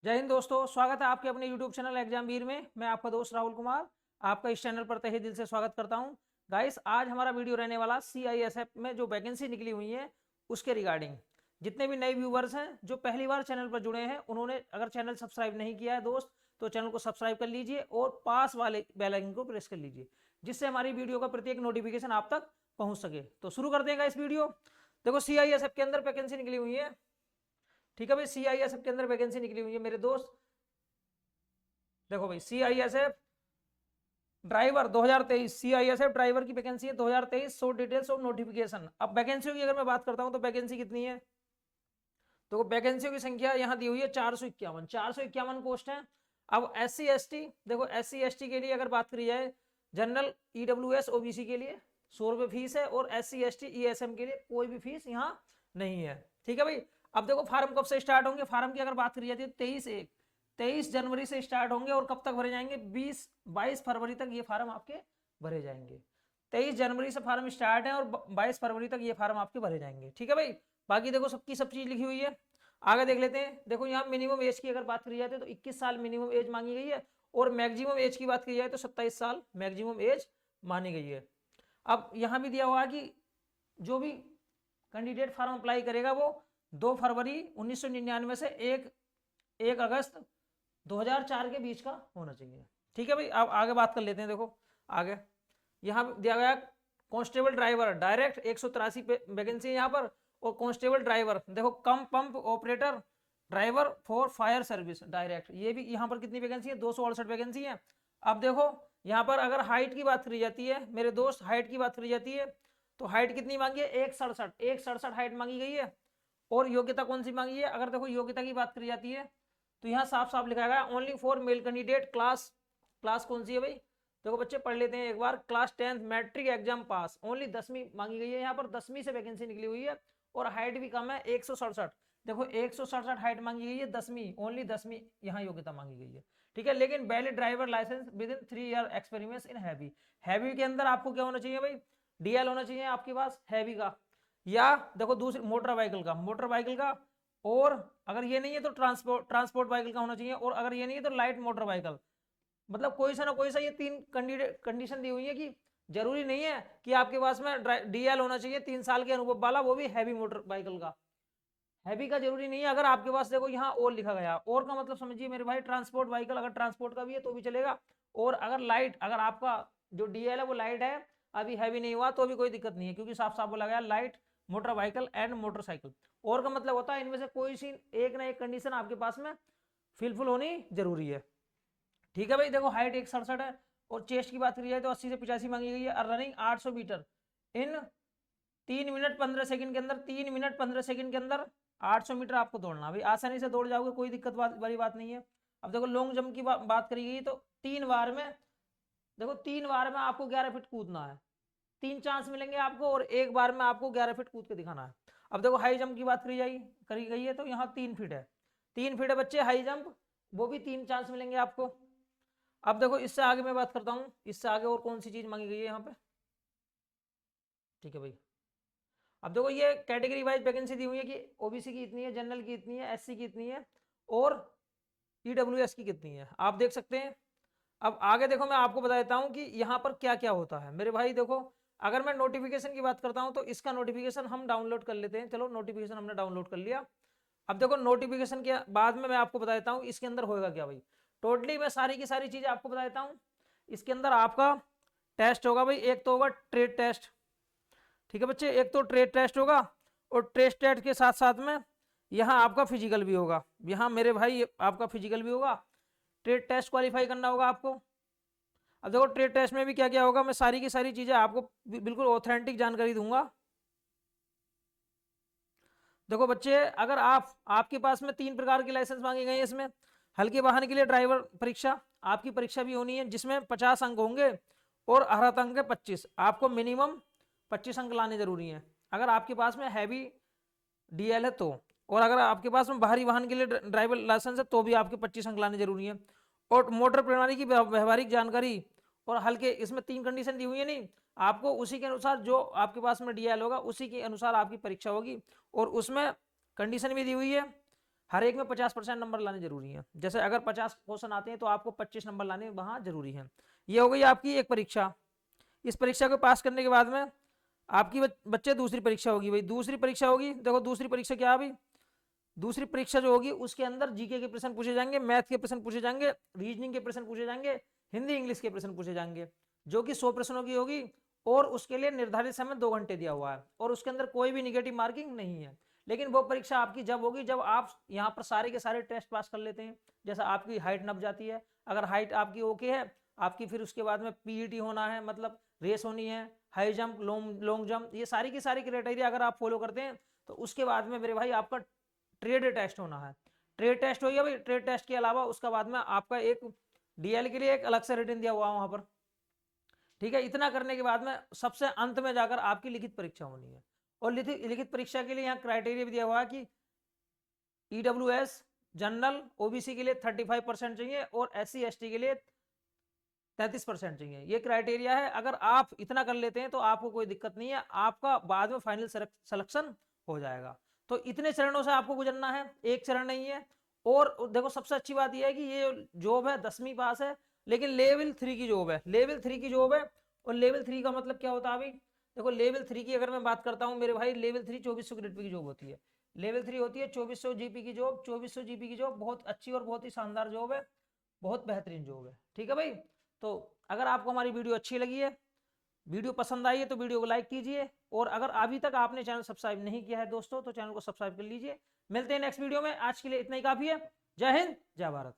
जय हिंद दोस्तों, स्वागत है आपके अपने YouTube चैनल एग्जाम वीर में। मैं आपका दोस्त राहुल कुमार आपका इस चैनल पर तहे दिल से स्वागत करता हूं। गाइस, आज हमारा वीडियो रहने वाला CISF में जो वैकेंसी निकली हुई है उसके रिगार्डिंग। जितने भी नए व्यूवर्स हैं जो पहली बार चैनल पर जुड़े हैं, उन्होंने अगर चैनल सब्सक्राइब नहीं किया है दोस्त, तो चैनल को सब्सक्राइब कर लीजिए और पास वाले बेल आइकन को प्रेस कर लीजिए, जिससे हमारी वीडियो का प्रत्येक नोटिफिकेशन आप तक पहुंच सके। तो शुरू कर देंगे इस वीडियो। देखो, CISF के अंदर वैकेंसी निकली हुई है। ठीक है भाई, CISF के अंदर वैकेंसी निकली हुई है मेरे दोस्त। देखो भाई, CISF ड्राइवर 2023, CISF ड्राइवर की वैकेंसी है 2023। शॉर्ट डिटेल्स और नोटिफिकेशन। अब वैकेंसियों की अगर मैं बात करता हूं तो वैकेंसी कितनी है, तो वैकेंसियों की संख्या यहाँ दी हुई है 451 पोस्ट है। अब SC ST, देखो SC ST के लिए अगर बात करी जाए, जनरल EWS OBC के लिए 100 रुपये फीस है, और SC ST ESM के लिए कोई भी फीस यहाँ नहीं है। ठीक है भाई। अब देखो, फार्म कब से स्टार्ट होंगे। फार्म की अगर बात करी जाती है 23 जनवरी से स्टार्ट होंगे और कब तक भरे जाएंगे, 22 फरवरी तक ये फार्म आपके भरे जाएंगे। 23 जनवरी से फार्म स्टार्ट है और 22 फरवरी तक ये फार्म आपके भरे जाएंगे। ठीक है भाई। बाकी देखो, सबकी सब चीज लिखी हुई है। आगे देख लेते हैं। देखो, यहाँ मिनिमम एज की अगर बात करी जाती है तो 21 साल मिनिमम एज मांगी गई है, और मैक्सिमम एज की बात की जाए तो 27 साल मैक्सिमम एज मानी गई है। अब यहाँ भी दिया हुआ है कि जो भी कैंडिडेट फार्म अप्लाई करेगा वो 2 फरवरी 1999 से 1 अगस्त 2004 के बीच का होना चाहिए। ठीक है भाई। अब आगे बात कर लेते हैं। देखो आगे यहाँ दिया गया कांस्टेबल ड्राइवर डायरेक्ट 183 वैकेंसी है यहाँ पर, और कांस्टेबल ड्राइवर देखो कम pump operator driver for fire service direct, ये भी यहाँ पर कितनी वैकेंसी है, 268 वैकेंसी है। अब देखो यहाँ पर अगर हाइट की बात करी जाती है मेरे दोस्त, हाइट की बात करी जाती है तो हाइट कितनी मांगी है, 167 हाइट मांगी गई है। और योग्यता कौन सी मांगी है, अगर देखो योग्यता की बात करी जाती है तो यहाँ साफ साफ लिखा गया only for male candidate. Class कौन सी है भाई, देखो बच्चे पढ़ लेते हैं एक बार। Class 10th matric exam pass, only 10वीं मांगी गई है यहाँ पर, 10वीं से वैकेंसी निकली हुई है। और हाइट भी कम है 167, देखो 167 हाइट मांगी गई है, 10वीं ओनली 10वीं यहाँ योग्यता मांगी गई है। ठीक है। लेकिन valid driver licence within 3 year experience in heavy के अंदर आपको क्या होना चाहिए भाई, DL होना चाहिए आपके पास हैवी का, या देखो दूसरी मोटर व्हीकल का, और अगर ये नहीं है तो ट्रांसपोर्ट व्हीकल का होना चाहिए, और अगर ये नहीं है तो लाइट मोटर व्हीकल। मतलब कोई सा ना कोई सा ये 3 कंडीशन दी हुई है कि जरूरी नहीं है कि आपके पास में DL होना चाहिए 3 साल के अनुभव वाला, वो भी हैवी मोटर व्हीकल का। हैवी का जरूरी नहीं है। अगर आपके पास देखो यहाँ और लिखा गया, और का मतलब समझिए मेरे भाई ट्रांसपोर्ट व्हीकल, अगर ट्रांसपोर्ट का भी है तो भी चलेगा। और अगर लाइट, अगर आपका जो DL है वो लाइट है, अभी हैवी नहीं हुआ तो भी कोई दिक्कत नहीं है, क्योंकि साफ साफ बोला गया light motor vehicle and motorcycle. और का मतलब होता है इनमें से कोई सी एक ना एक कंडीशन आपके पास में फिलफुल होनी जरूरी है। ठीक है भाई। देखो हाइट 167 है, और चेस्ट की बात करी जाए तो 80 से 85 मांगी गई है, और रनिंग 800 मीटर इन 3 मिनट 15 सेकंड के अंदर, 3 मिनट 15 सेकंड के अंदर 800 मीटर आपको दौड़ना। भाई आसानी से दौड़ जाओगे, कोई दिक्कत वाली बात नहीं है। अब देखो लॉन्ग जंप की बात करी गई तो 3 बार में, देखो 3 बार में आपको 11 फीट कूदना है, 3 चांस मिलेंगे आपको, और 1 बार में आपको 11 फीट कूद के दिखाना है। अब देखो हाई जंप की बात करी गई है तो यहाँ 3 फीट है, 3 फीट है बच्चे हाई जंप, वो भी 3 चांस मिलेंगे आपको। अब देखो इससे आगे मैं बात करता हूँ, इससे आगे और कौन सी चीज मांगी गई है यहाँ पे। ठीक है भाई। अब देखो ये कैटेगरी वाइज वैकेंसी दी हुई है कि OBC की इतनी है, जनरल की इतनी है, SC की इतनी है, और EWS की कितनी है, आप देख सकते हैं। अब आगे देखो मैं आपको बता देता हूं कि यहाँ पर क्या क्या होता है मेरे भाई। देखो अगर मैं नोटिफिकेशन की बात करता हूं तो इसका नोटिफिकेशन हम डाउनलोड कर लेते हैं। चलो नोटिफिकेशन हमने डाउनलोड कर लिया। अब देखो नोटिफिकेशन के बाद में मैं आपको बता देता हूँ इसके अंदर होगा क्या भाई। टोटली मैं सारी की सारी चीजें आपको बता देता हूँ। इसके अंदर आपका टेस्ट होगा भाई, एक तो होगा ट्रेड टेस्ट। ठीक है बच्चे, एक तो ट्रेड टेस्ट होगा, और ट्रेड टेस्ट के साथ साथ में यहाँ आपका फिजिकल भी होगा। यहाँ मेरे भाई आपका फिजिकल भी होगा, ट्रेड टेस्ट क्वालिफाई करना होगा आपको। अब देखो ट्रेड टेस्ट में भी क्या क्या होगा, मैं सारी की सारी चीजें आपको बिल्कुल ऑथेंटिक जानकारी दूंगा। देखो बच्चे, अगर आपके पास में 3 प्रकार के लाइसेंस मांगे गए हैं इसमें। हल्के वाहन के लिए ड्राइवर परीक्षा, आपकी परीक्षा भी होनी है जिसमें 50 अंक होंगे, और अर्हता अंक है 25। आपको मिनिमम 25 अंक लाने जरूरी हैं अगर आपके पास में हैवी DL है तो। और अगर आपके पास में बाहरी वाहन के लिए ड्राइवर लाइसेंस है तो भी आपके 25 अंक लाने जरूरी है। और मोटर प्रणाली की व्यवहारिक जानकारी, और हल्के, इसमें 3 कंडीशन दी हुई है नहीं, आपको उसी के अनुसार जो आपके पास में DL होगा उसी के अनुसार आपकी परीक्षा होगी, और उसमें कंडीशन भी दी हुई है हर एक में 50% नंबर लाने जरूरी है। जैसे अगर 50 क्वेश्चन आते हैं तो आपको 25 नंबर लाने वहां जरूरी है। ये हो गई आपकी एक परीक्षा। इस परीक्षा को पास करने के बाद में आपकी बच्चे दूसरी परीक्षा होगी। भाई दूसरी परीक्षा होगी, देखो दूसरी परीक्षा क्या है भाई, दूसरी परीक्षा जो होगी उसके अंदर जीके के प्रश्न पूछे जाएंगे, मैथ के प्रश्न पूछे जाएंगे, रीजनिंग के प्रश्न पूछे जाएंगे, हिंदी इंग्लिश के प्रश्न पूछे जाएंगे, जो कि 100 प्रश्नों की होगी। और उसके लिए निर्धारित समय 2 घंटे दिया हुआ है और उसके अंदर कोई भी निगेटिव मार्किंग नहीं है। लेकिन वो परीक्षा आपकी जब होगी जब आप यहाँ पर सारे के सारे टेस्ट पास कर लेते हैं। जैसा आपकी हाइट नप जाती है, अगर हाइट आपकी ओके है, आपकी फिर उसके बाद में पीईटी होना है, मतलब रेस होनी है, हाई जंप, लॉन्ग जंप, ये सारी की सारी क्राइटेरिया अगर आप फॉलो करते हैं तो उसके बाद में मेरे भाई आपका ट्रेड टेस्ट होना है। ट्रेड टेस्ट हो गया भाई। ट्रेड टेस्ट के अलावा उसका बाद में आपका एक डीएल के लिए एक अलग से रिटर्न दिया हुआ वहां पर, ठीक है। इतना करने के बाद में सबसे अंत में जाकर आपकी लिखित परीक्षा होनी है। और लिखित परीक्षा के लिए यहाँ क्राइटेरिया भी दिया हुआ है कि ईडब्ल्यूएस जनरल ओबीसी के लिए 35% चाहिए और SC ST के लिए 33% चाहिए। ये क्राइटेरिया है। अगर आप इतना कर लेते हैं तो आपको कोई दिक्कत नहीं है, आपका बाद में फाइनल सिलेक्शन हो जाएगा। तो इतने चरणों से आपको गुजरना है, एक चरण नहीं है। और देखो सबसे अच्छी बात यह है कि ये जॉब है 10वीं पास है, लेकिन लेवल 3 की जॉब है। लेवल 3 की जॉब है। और लेवल 3 का मतलब क्या होता है भाई, देखो लेवल 3 की अगर मैं बात करता हूं मेरे भाई, लेवल 3 2400 ग्रेड की जॉब होती है। लेवल 3 होती है 2400 जीपी की जॉब। 2400 जीपी की जॉब बहुत अच्छी और बहुत ही शानदार जॉब है, बहुत बेहतरीन जॉब है, ठीक है भाई। तो अगर आपको हमारी वीडियो अच्छी लगी है, वीडियो पसंद आई है तो वीडियो को लाइक कीजिए। और अगर अभी तक आपने चैनल सब्सक्राइब नहीं किया है दोस्तों तो चैनल को सब्सक्राइब कर लीजिए। मिलते हैं नेक्स्ट वीडियो में। आज के लिए इतना ही काफी है। जय हिंद, जय भारत।